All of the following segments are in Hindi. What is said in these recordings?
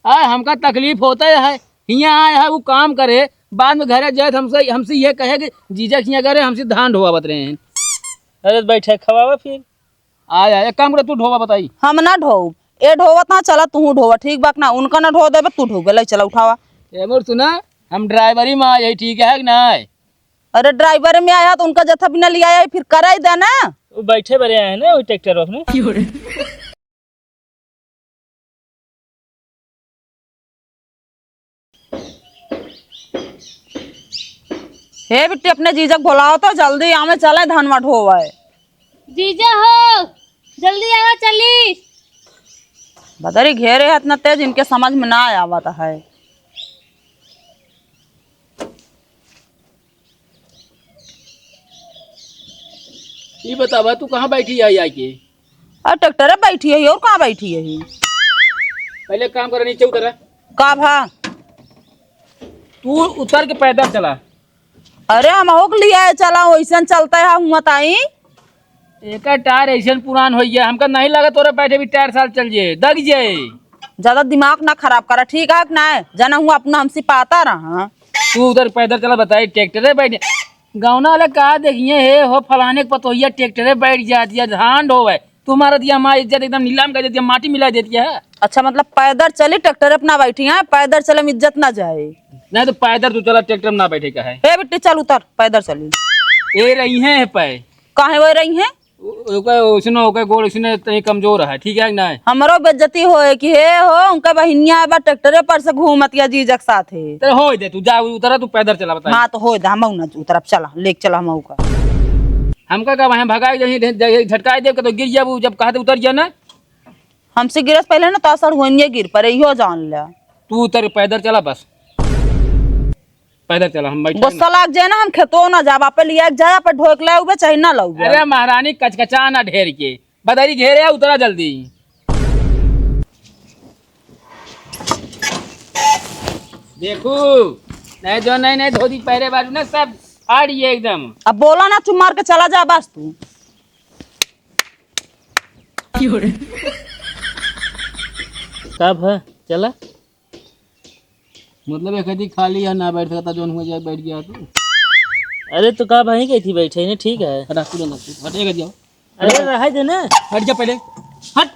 हमका तकलीफ होता है, यहाँ आए है वो काम करे, बाद में घरे जाए हमसे ये कहे कि जीजा यहाँ करे हमसे धान ढोवा बत रहे हैं। अरे बैठे खवावा फिर आया एक काम करे, तू ढोवा बताई। हम ना ढो ए ढोवत ना, चला तू ढोवा ठीक बात ना, उनका ना ढो देबे तू ढो गए, चला उठावा। मोर सुना, हम ड्राइवरी में यही ठीक है कि ना? अरे ड्राइवर में आया तो उनका जथा बिना लिया आया फिर करा ही देना। वो बैठे बड़े आए ना वो ट्रैक्टर अपने। हे बिट्टी अपने जीजक बुलाओ तो जल्दी आमे चले धानवा ढोवा है। जीजा हो जल्दी आओ चली। बदरी घेरे है इतना तेज, इनके समझ में ना आवता है। ये बतावा तू कहाँ बैठी आई आके? अरे ट्रैक्टर बैठी है और कहाँ बैठी है? पहले काम कर, नीचे उतर। का भा तू उतर के पैदल चला। अरे हम हो लिया चला वैसा चलता है हम बताई। एक टायर ऐसा पुरान हो गया, हमका नहीं लगा तोरा बैठे भी टायर साल चल जाए दग जाए। ज्यादा दिमाग ना खराब करा ठीक है ना? जना हुआ अपना हमसे पाता रहा। तू उधर पैदल चला, बताई ट्रैक्टर बैठ गाँवना वाले कहा देखिए हे हो फलाने के पतोहिया ट्रैक्टर बैठ जाती है, धान ढो है तुम्हारा दिया हमारी इज्जत एकदम नीलाम कर देती है, माटी मिला देती है। अच्छा मतलब पैदल चली ट्रैक्टर अपना बैठी है, पैदल चले में इज्जत ना जाए। नहीं तो पैदल तू चला, ट्रैक्टर में ना बैठे का है। हे बेटी चल उतर पैदल चली। ये रही है पे काहे वो रही है? उसने ओके गोड़ उसने तनी कमजोर है, ठीक है ना? हमारो बेइज्जती होए कि हे हो उनका बहिनिया बा ट्रैक्टरे पर से घूमतिया जीजक साथ है। तेरे हो दे, तू जा उतरा, तू पैदल चला बता। हाँ तो हो दे, हम ना उतर चला लेके चला हम का। हमका का वहां भगाई झटकाई दे के तो गिर जाबू, जब कहा उतर जा ना। हमसे गिरस पहले ना तो असर होइए गिर पर इहो जान लिया। तू उतर पैदल चला, बस पैदल चला। हम बैठे गुस्सा लाग जाए ना, हम खेतो ना जा बापे लिया जाए पर ढोक ले उबे चाहे ना लऊ। अरे महारानी कचकचा ना ढेर के बदारी घेरे उतरा जल्दी। देखू नहीं जो नहीं धोती पैरे बाजू ना सब फाड़ी एकदम। अब बोला ना चुप मार के चला जा बस तू। कब है चला? मतलब एक यदि खाली है ना बैठ सकता, जोन हो जाए बैठ गया तू। अरे तो कब वहीं गई थी बैठे ने, ठीक है। हटेगा जाओ। अरे रहा दे ना, हट जा पहले, हट।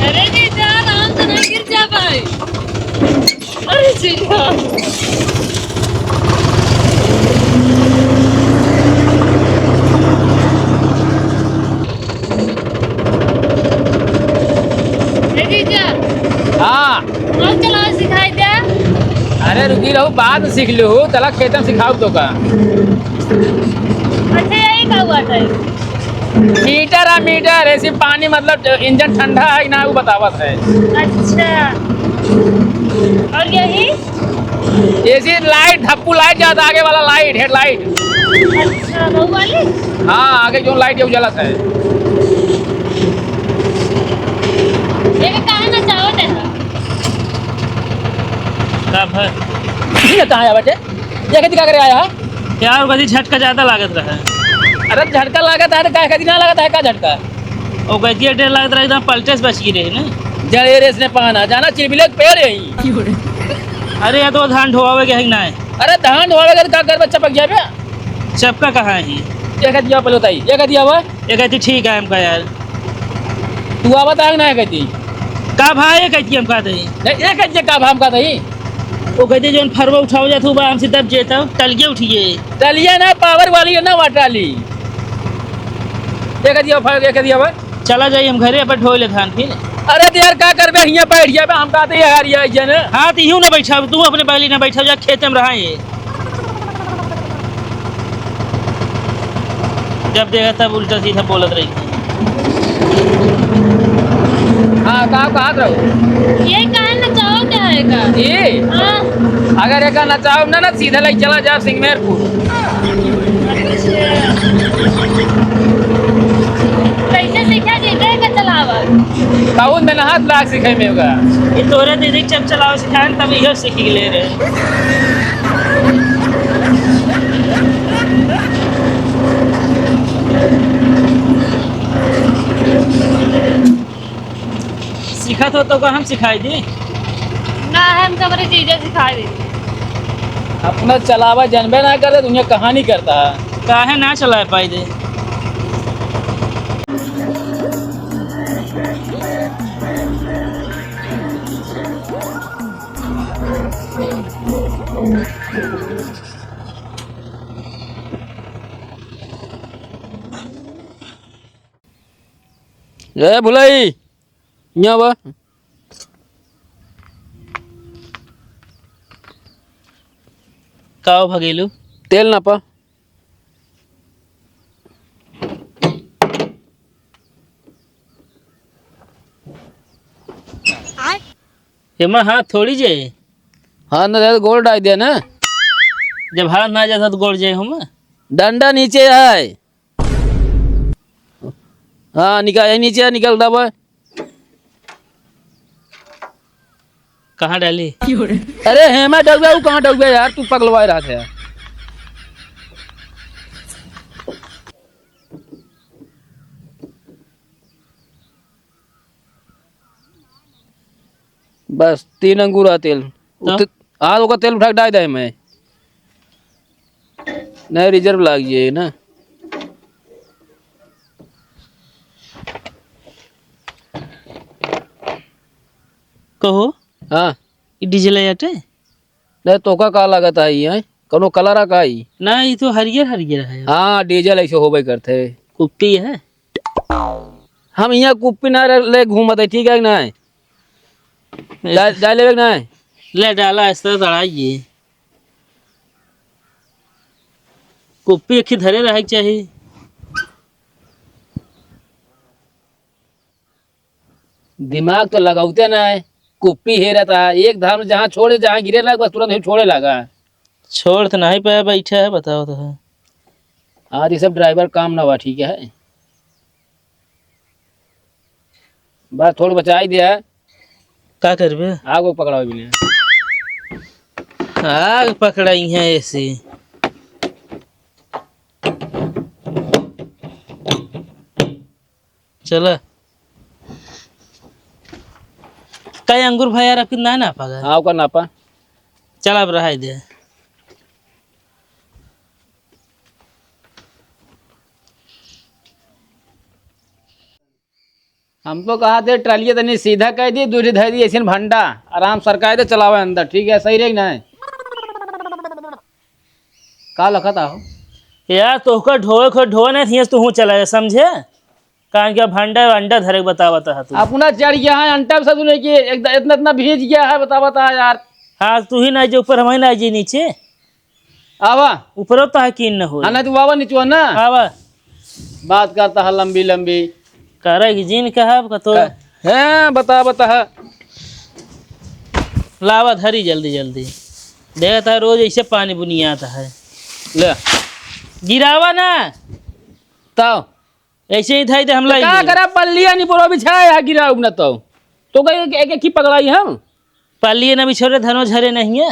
अरे जीजा आराम से नहीं गिर जा भाई। अरे जीजा हाँ और चलाओ सिखाई दे। अरे रुकी रहो, बाद में सीख लो, तला खेतन सिखाओ तो का। अच्छा यही का हुआ था? मीटर है मीटर, ऐसे पानी मतलब इंजन ठंडा है ना वो बतावत है। अच्छा और यही ऐसी लाइट धप्पू लाइट जाता, आगे वाला लाइट हेडलाइट। अच्छा वो वाली? हाँ आगे जो लाइट है वो जलत है। ये काहे ना चाहो दे कब है? ये कहाँ आया बेटे? ये कदी का करे आया? यार कभी झटका ज्यादा लागत रहा। अरे झटका लागत है तो काय कदी ना लागत है का झटका? और गति डेर लागत रहा एकदम पलटे से बच गिरे है ना। जड़े रेस ने पाना जाना चिरबिले पे रही। अरे या तो धान ढोवावे के है ना? अरे धान ढोवावे का कर बच्चा पक जाए बे। चपका कहाँ है? ये कदी आप पहले बताइए, ये कदी आवा? ये कहती ठीक है हमका यार। तू आवा तांग ना कहती का भाई ये कहती हम कहते हैं नहीं, ये कदी का भाम का थई। वो कहते जो फरवा उठाओ जाता हूँ हमसे दब जेता टलगे उठिए। चलिए ना पावर वाली है ना वाटाली। ये कदी आवा, ये कदी आवा? चला जाइए हम घरे पर ढो ले धान फिर। अरे तो यार क्या करबे, हियां बैठ जाबे, हम कहते ये हरिया जन। हाँ तो यूँ ना बैठा, तू अपने बैली ना बैठा जा, खेत में रहा ये। जब देखा तब उल्टा सीधा बोलत रही। हाँ कहाँ रहो? ये काहे ना चाहो क्या है का? ये हाँ अगर एक नचाओ ना सीधा लग चला जा सिंगमेरपुर। कैसे सीखा जीजा का चलावा? काउन में ना हाथ लाग सिखाई में होगा। ये तोरे दीदी जब चलाओ सिखाए तब इहो सीख ले रहे। सीखत हो तो का हम सिखाई दी। ना हम तुम्हारे जीजा सिखा दे। अपना चलावा जनबे ना करते दुनिया कहानी करता है। काहे ना चला पाई दे। जय भुलाई यहाँ बा काओ भगेलू तेल ना पा। एमा हाथ थोड़ी जे। हाथ ना जाए तो गोल डाल दिया ना। जब हाथ ना जाता तो गोड़ जाए हम। डंडा नीचे है। हाँ निकाल यही नीचे है, निकल दबा। कहाँ डाली? अरे हेमा डग गया, कहाँ डग गया यार, तू पगलवा रहा था यार। बस 3 अंगूर तेल आज होगा, तेल उठा के डाल दे। मैं नहीं रिजर्व लाग जाए ना। कहो हाँ ये डीजल आटे नहीं तो का लागत आई है, कोनो कलर का आई ना। ये तो हरियर हरियर है। हाँ डीजल ऐसे होबे करते। कुप्पी है। हम यहाँ कुप्पी ना ले घूमत है, ठीक है ना। डाल लेवे ना। ले डाला इस तरह दड़ाइए। कुप्पी एक ही धरे रहे चाहिए। दिमाग तो लगाते ना है। कुप्पी हे रहता है एक धाम जहाँ छोड़े, जहाँ गिरे लगा बस तुरंत छोड़े लगा। छोड़ तो नहीं पाया, बैठा है। बताओ तो है। आज ये सब ड्राइवर काम ना हुआ, ठीक है। बस थोड़ा बचा ही दिया। क्या करबे? आग को पकड़ा भी नहीं। आग पकड़ाई है ऐसे। चलो कई अंगूर भाई यार आपकी ना पागा। हाँ का नापा। चल अब रहा दे। हमको कहा थे ट्राली तनी सीधा कह दी, दूरी धर दी ऐसे भंडा आराम सरकाए दे चलावे अंदर, ठीक है सही रहेगी ना। का लखा था यार तो का ढोए नहीं थी तू चला समझे। कारण क्या भंडा अंडा धरे बतावा था तू। अपना चढ़ गया है अंटा सब ने कि इतना इतना भीज गया है, बतावा था यार। हाँ तू ही ना जो ऊपर हम ना जी नीचे आवा ऊपर तो यकीन न हो। हाँ ना तू आवा नीचुआ ना। आवा बात करता है लंबी लंबी। कह जिन कहा तो है बता लावा धरी जल्दी जल्दी। देखता है रोज ऐसे पानी बुनिया आता है। ले गिरावा ना ताओ ऐसे ही थाई दे हम का करा पल्लिया नहीं बोलो बिछाया है गिरा उगना तो कहीं एक की पकड़ाई हम पालिए ना बिछोरे धनो झरे नहीं है।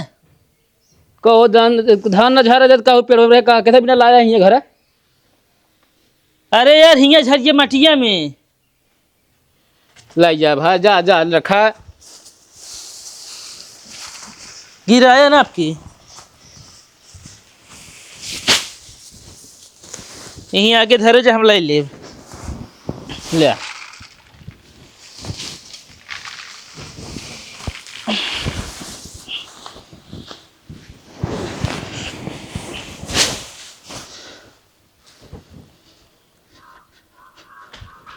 कहो धान न झरा जब कहो पेड़ रहे का कैसे बिना लाया ही घर। अरे यार हिंगे झरिए मटिया में लाई जा भा जा जा रखा। गिराया ना आपकी यहीं आगे धरे जो हम लाई ले।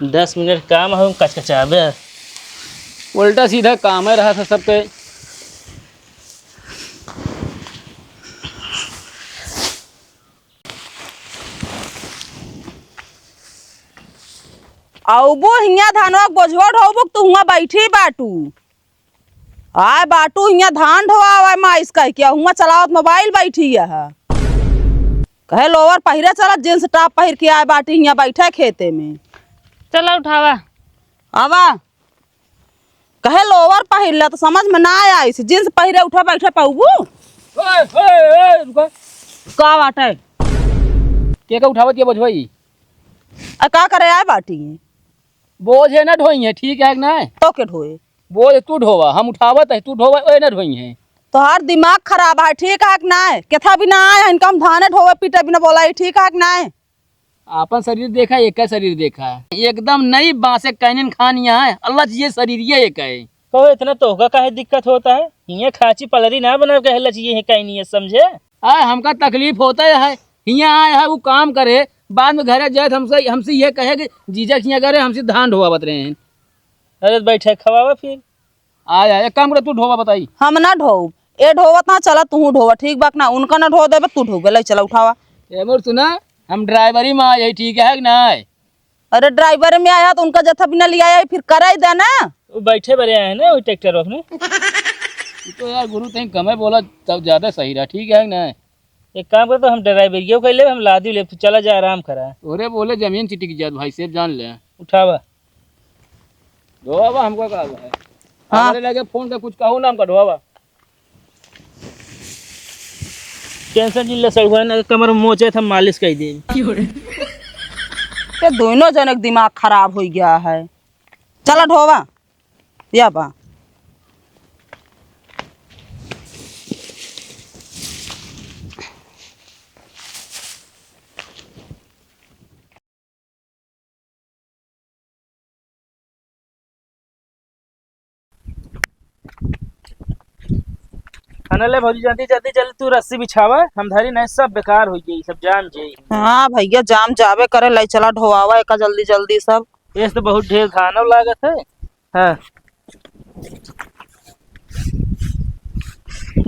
10 मिनट काम हम कचकचाबे। उल्टा सीधा काम है रहा था सब पे। आउबो हिया धानवा बोझवा ढोबो तू हुआ बैठी बाटू आय बाटू हिया धान ढोआ माइस कह के हुआ चलावत मोबाइल बैठी है। कहे लोअर पहिरे चला जींस टॉप पहिर के आए बाटी हिया बैठे खेते में। चलो उठावा। आवा कहे लोअर पहिरला तो समझ में ना आई से जींस पहिरे उठा बैठे पाऊबू ओए ओए रुको का बाटे के उठावत ये बोझोई आ का करे आए बाटी बोझ है ना ढोई है ठीक है कि ना तो के ढोए बोझ तू ढोवा हम उठावत है तू ढोवा ओए ना ढोई है तोहार दिमाग खराब है ठीक है कि ना केथा भी ना आए इनका हम धाने ढोवे पीटे बिना बोला ठीक है कि ना आपन शरीर देखा एक का शरीर देखा एकदम नई बांसे कैनन खान यहाँ है अल्लाह जी ये शरीर ये एक है कहो इतना तोहका काहे दिक्कत होता है? ये खाची पलरी ना बना कहला चाहिए है कहीं नहीं है, समझे? आए हमका तकलीफ होता है यहाँ आए है वो काम करे बाद में घरे जाए तो हमसे हमसे ये कहे कि जीजा खिया करे हमसे धान ढोवा बत रहे हैं। अरे बैठे खवावा फिर आया एक काम करे तू ढोवा बताई हम ना ढो ए ढोवत ना चला तू ढोवा ठीक बात ना उनका ना ढो देबे तू ढो गले चला उठावा ए मोर सुना हम ड्राइवरी में यही ठीक है कि ना अरे ड्राइवर में आया तो उनका जथा बिना लिया आया फिर कराई देना वो बैठे बड़े आए हैं ना वो ट्रैक्टर अपने। तो यार गुरु तहीं कमे बोला तब ज्यादा सही रहा ठीक है कि ना एक काम कर तो हम ड्राइवरियो कर ले हम लादी ले तो चला जा आराम करा ओरे बोले जमीन चिटिक जात भाई सेब जान ले उठावा ढोवा हमको कहा है हाँ। हमारे लगे फोन पे कुछ कहूँ ना हमका ढोवा टेंशन जिल्ला सड़ुआ ना कमर में मोचे था मालिश कर दे ये दोनों जनक दिमाग खराब हो गया है चला ढोवा या बा खाना ले भौजी जल्दी जल्दी जल्दी तू रस्सी बिछावा हम धरी नहीं सब बेकार हो गई सब जान जाई। हाँ भैया जाम जावे करे लाई चला ढोवावा एक जल्दी जल्दी सब ये तो बहुत ढेर खाना लागत है। हाँ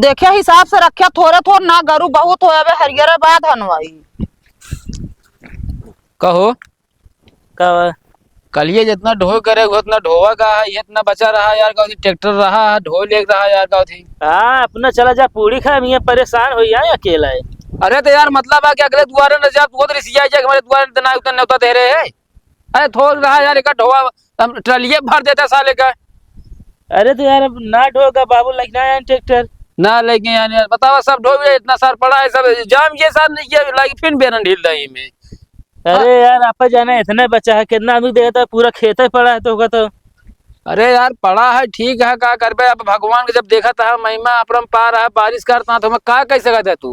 देखे हिसाब से रखे थोड़े थोड़े ना गरु बहुत होवे हरियर बाद हनवाई कहो का कल ये जितना ढो करे उतना ढोवा का है ये इतना बचा रहा यार का ट्रैक्टर रहा है ढो ले रहा यार का थी हाँ अपना चला जा पूरी खा मैं परेशान हो जाए अकेला है। अरे तो यार मतलब है कि अगले द्वारे न जा बहुत रिसिया जाए हमारे द्वारे ना उतना न्योता दे रहे हैं अरे थोड़ रहा यार एक ढोवा हम ट्रलिए भर देता साले का अरे तो यार अब ना ढोगा बाबू लगना है ट्रैक्टर ना लेके यार बतावा सब ढो इतना सार पड़ा है सब जाम ये सार नहीं ये लाइक फिर बेरन ढील रही में अरे यार आप जाना इतना बचा है कितना अभी देता पूरा खेत ही पड़ा है तो होगा तो अरे यार पड़ा है ठीक है का कर अब भगवान के जब देखा था महिमा अपरम पा रहा है बारिश करता तो मैं का कह सकता है तू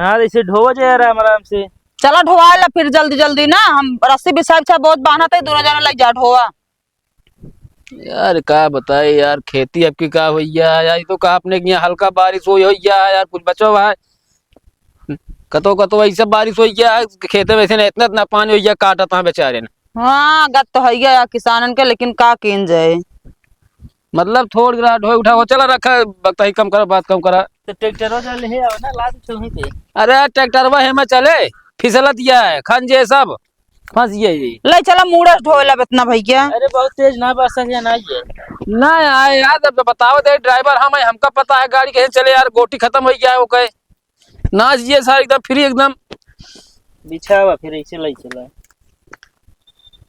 हाँ ऐसे ढोवा जाए आराम आराम से चला ढोवा ला फिर जल्दी जल्दी ना हम रस्सी बिछा बिछा बहुत बांधा था दोनों जने लग जा ढोवा यार का बताए यार खेती अब की का हुई है यार तो का अपने यहाँ हल्का बारिश हुई है यार कुछ बचो है कतो कतो ऐसा बारिश हुई है खेते में से इतना इतना पानी हुई है काटा था बेचारे ने हाँ गत तो है या किसानन के लेकिन का केन जाए मतलब थोड़ गिरा ढोई उठा हो चला रखा वक्त ही कम करा बात कम करा तो ट्रैक्टर चल है ना लाद चल वहीं पे अरे ट्रैक्टर वह में चले फिसलत दिया है खंजे सब फंस गए ले चला मुड़ा ढोला बेतना भैया अरे बहुत तेज ना बरसा या ना ये ना आए यार अब बताओ दे ड्राइवर हम हमका पता है गाड़ी कैसे चले यार गोटी खत्म हो गया है वो कहे ना ये सार एकदम फ्री एकदम बिछावा फिर ऐसे ले चला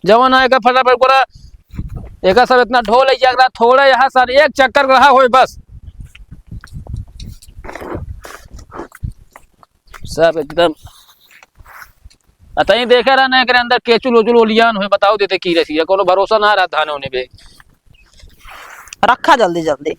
जवान आएगा फटाफट पूरा एक सब इतना ढोल है जाएगा थोड़ा यहाँ सर एक चक्कर रहा हो बस सब एकदम अतई देखे रहा ना अंदर केचुल उचुल ओलियान हुए बताओ देते की रसी है कोनो भरोसा ना रहा धान होने पे रखा जल्दी जल्दी